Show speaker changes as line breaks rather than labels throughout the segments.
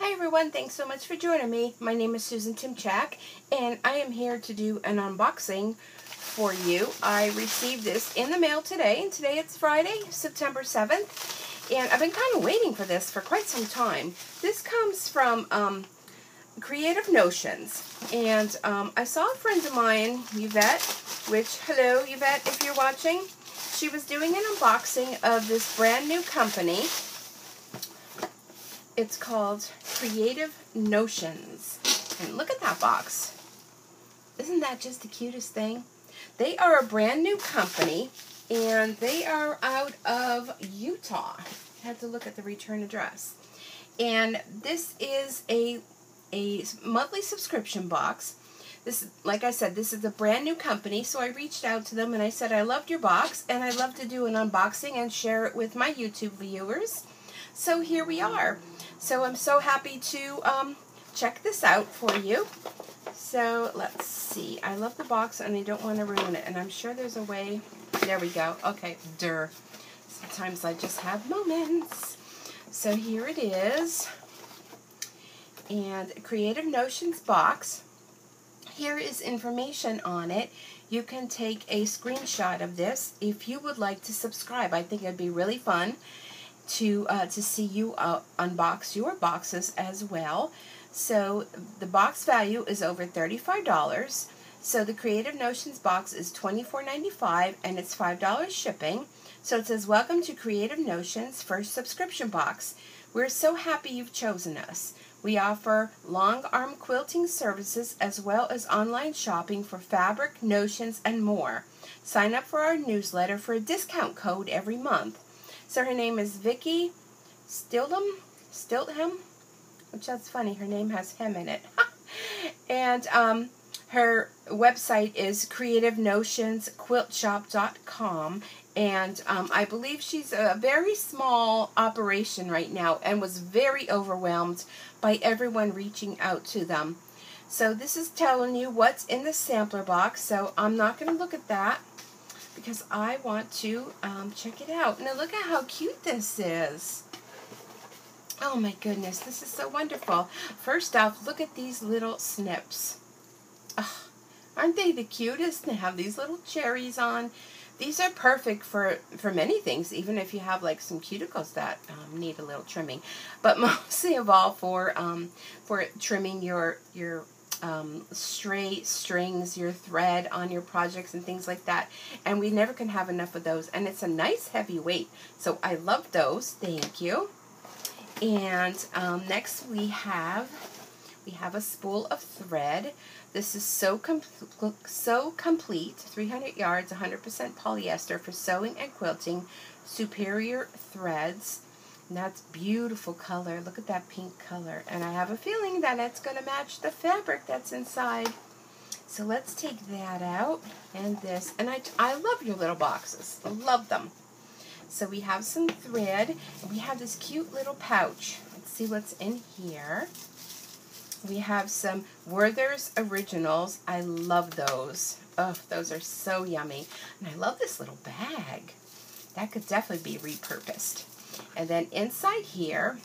Hi everyone, thanks so much for joining me. My name is Susan Timchak, and I am here to do an unboxing for you. I received this in the mail today, and today it's Friday, September 7th, and I've been kind of waiting for this for quite some time. This comes from Creative Notions, and I saw a friend of mine, Yvette, which, hello Yvette if you're watching, she was doing an unboxing of this brand new company. It's called Creative Notions. And look at that box. Isn't that just the cutest thing? They are a brand new company, and they are out of Utah. I had to look at the return address. And this is a monthly subscription box. This, like I said, this is a brand new company, so I reached out to them and I said I loved your box and I'd love to do an unboxing and share it with my YouTube viewers. So here we are. So I'm so happy to check this out for you. So let's see. I love the box and I don't want to ruin it. And I'm sure there's a way. There we go. Okay, sometimes I just have moments. So here it is. And Creative Notions box. Here is information on it. You can take a screenshot of this if you would like to subscribe. I think it'd be really fun to see you unbox your boxes as well. So the box value is over $35. So the Creative Notions box is $24.95 and it's $5 shipping. So it says, welcome to Creative Notions first subscription box. We're so happy you've chosen us. We offer long arm quilting services as well as online shopping for fabric, notions, and more. Sign up for our newsletter for a discount code every month. So her name is Vicki Stiltham, which that's funny, her name has him in it. And her website is creativenotonsquiltshop.com, and I believe she's a very small operation right now and was very overwhelmed by everyone reaching out to them. So this is telling you what's in the sampler box, so I'm not going to look at that, because I want to check it out. Now look at how cute this is. Oh my goodness, this is so wonderful. First off, look at these little snips. Oh, aren't they the cutest? They have these little cherries on. These are perfect for many things, even if you have like some cuticles that need a little trimming. But mostly of all for trimming your stray strings, your thread on your projects and things like that, and we never can have enough of those, and it's a nice heavy weight, so I love those. Thank you. And next we have a spool of thread. This is so complete, 300 yards, 100% polyester for sewing and quilting, superior threads. And that's beautiful color. Look at that pink color. And I have a feeling that it's going to match the fabric that's inside. So let's take that out. And this. And I love your little boxes. I love them. So we have some thread. And we have this cute little pouch. Let's see what's in here. We have some Werther's Originals. I love those. Oh, those are so yummy. And I love this little bag. That could definitely be repurposed. And then inside here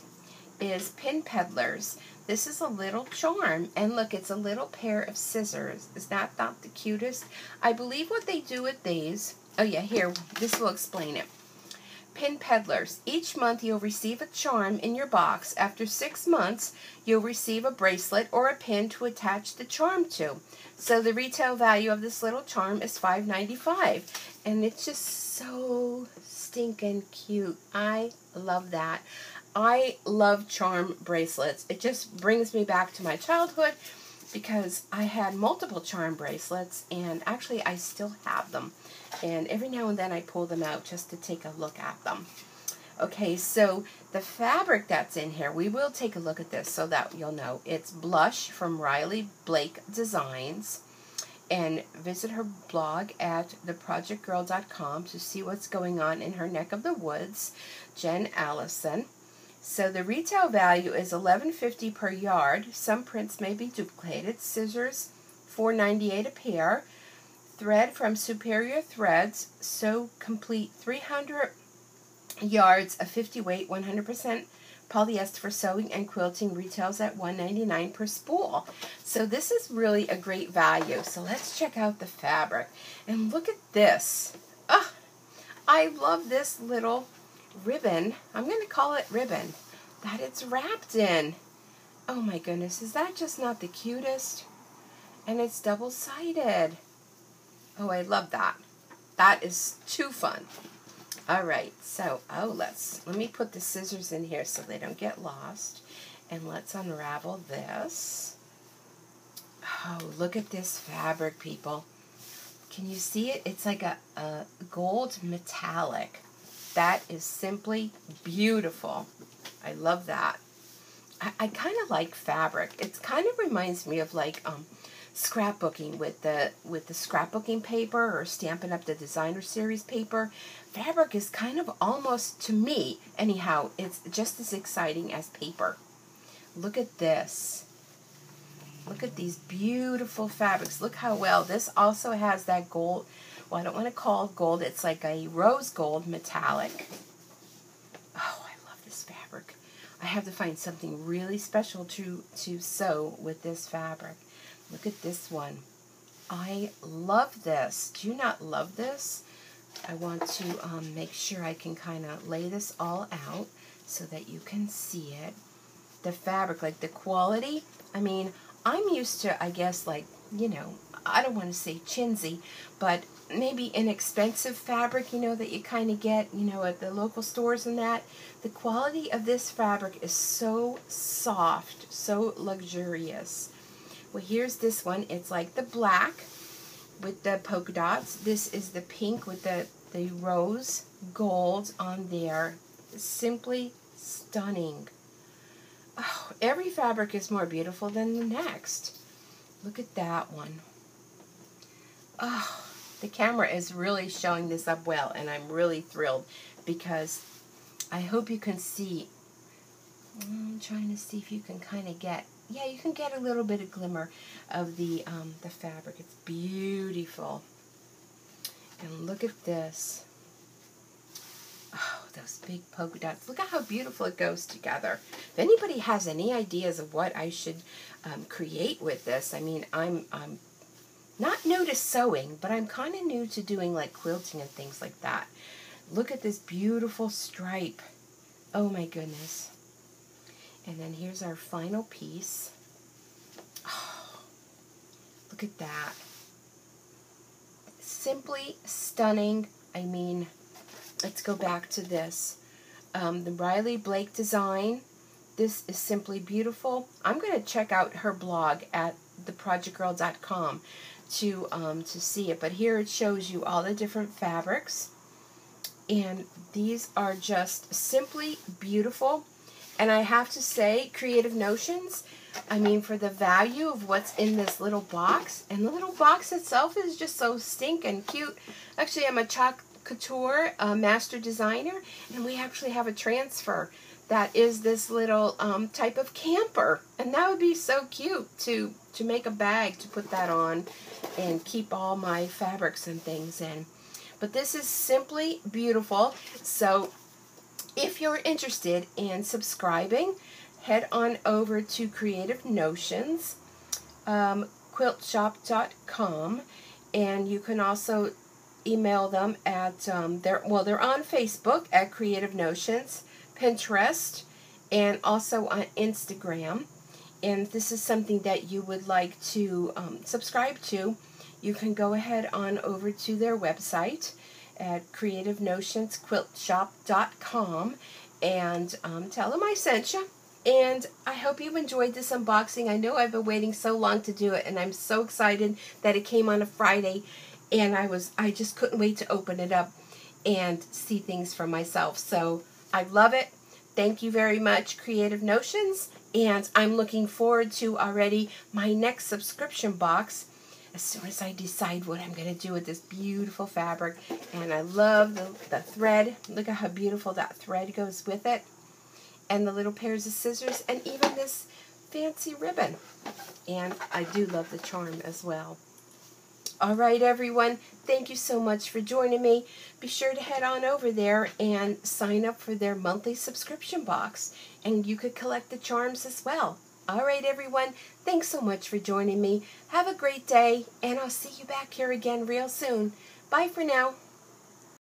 is Pin Peddlers. This is a little charm. And look, it's a little pair of scissors. Is that not the cutest? I believe what they do with these... Oh yeah, here, this will explain it. Pin Peddlers. Each month you'll receive a charm in your box. After 6 months, you'll receive a bracelet or a pin to attach the charm to. So the retail value of this little charm is $5.95. And it's just so stinking cute. I love that. I love charm bracelets. It just brings me back to my childhood because I had multiple charm bracelets, and actually I still have them. And every now and then I pull them out just to take a look at them. Okay, so the fabric that's in here, we will take a look at this so that you'll know. It's Blush from Riley Blake Designs. And visit her blog at theprojectgirl.com to see what's going on in her neck of the woods. Jen Allison. So the retail value is $11.50 per yard. Some prints may be duplicated. Scissors, $4.98 a pair. Thread from Superior Threads. Sew complete 300 yards of 50 weight, 100% polyester for sewing and quilting, retails at $1.99 per spool. So this is really a great value. So let's check out the fabric. And look at this. Oh, I love this little ribbon. I'm going to call it ribbon that it's wrapped in. Oh my goodness, is that just not the cutest? And it's double-sided. Oh, I love that. That is too fun. All right, so, let me put the scissors in here so they don't get lost. And let's unravel this. Oh, look at this fabric, people. Can you see it? It's like a gold metallic. That is simply beautiful. I love that. I kind of like fabric. It kind of reminds me of like scrapbooking with the scrapbooking paper or Stampin' Up! The Designer Series paper. Fabric is kind of almost, to me anyhow, it's just as exciting as paper. Look at this. Look at these beautiful fabrics. Look how well this also has that gold. Well, I don't want to call it gold. It's like a rose gold metallic. Oh, I love this fabric. I have to find something really special to sew with this fabric. Look at this one. I love this. Do you not love this? I want to make sure I can kind of lay this all out so that you can see it. The fabric, like the quality, I mean, I'm used to, I guess, like, you know, I don't want to say chintzy, but maybe inexpensive fabric, you know, that you kind of get, you know, at the local stores and that. The quality of this fabric is so soft, so luxurious. Well, here's this one. It's like the black with the polka dots. This is the pink with the rose gold on there. Simply stunning. Oh, every fabric is more beautiful than the next. Look at that one. Oh, the camera is really showing this up well, and I'm really thrilled because I hope you can see. I'm trying to see if you can kind of get, yeah, you can get a little bit of glimmer of the fabric. It's beautiful. And look at this. Oh, those big polka dots. Look at how beautiful it goes together. If anybody has any ideas of what I should create with this, I mean, I'm not new to sewing, but I'm kind of new to doing like quilting and things like that. Look at this beautiful stripe. Oh my goodness. And then here's our final piece. Oh, look at that. Simply stunning. I mean, let's go back to this. The Riley Blake design. This is simply beautiful. I'm going to check out her blog at theprojectgirl.com to see it. But here it shows you all the different fabrics. And these are just simply beautiful. And I have to say, Creative Notions, I mean, for the value of what's in this little box, and the little box itself is just so stinking cute. Actually, I'm a Chalk Couture master designer, and we actually have a transfer that is this little type of camper. And that would be so cute to make a bag to put that on and keep all my fabrics and things in. But this is simply beautiful. So if you're interested in subscribing, head on over to Creative Notions, quiltshop.com, and you can also email them at, they're on Facebook at Creative Notions, Pinterest, and also on Instagram. And if this is something that you would like to subscribe to, you can go ahead on over to their website at creativenotonsquiltshop.com and tell them I sent you. And I hope you enjoyed this unboxing. I know I've been waiting so long to do it, and I'm so excited that it came on a Friday, and I just couldn't wait to open it up and see things for myself. So I love it. Thank you very much, Creative Notions, and I'm looking forward to already my next subscription box as soon as I decide what I'm going to do with this beautiful fabric. And I love the thread. Look at how beautiful that thread goes with it. And the little pairs of scissors, and even this fancy ribbon. And I do love the charm as well. All right, everyone. Thank you so much for joining me. Be sure to head on over there and sign up for their monthly subscription box. And you could collect the charms as well. All right, everyone. Thanks so much for joining me. Have a great day, and I'll see you back here again real soon. Bye for now.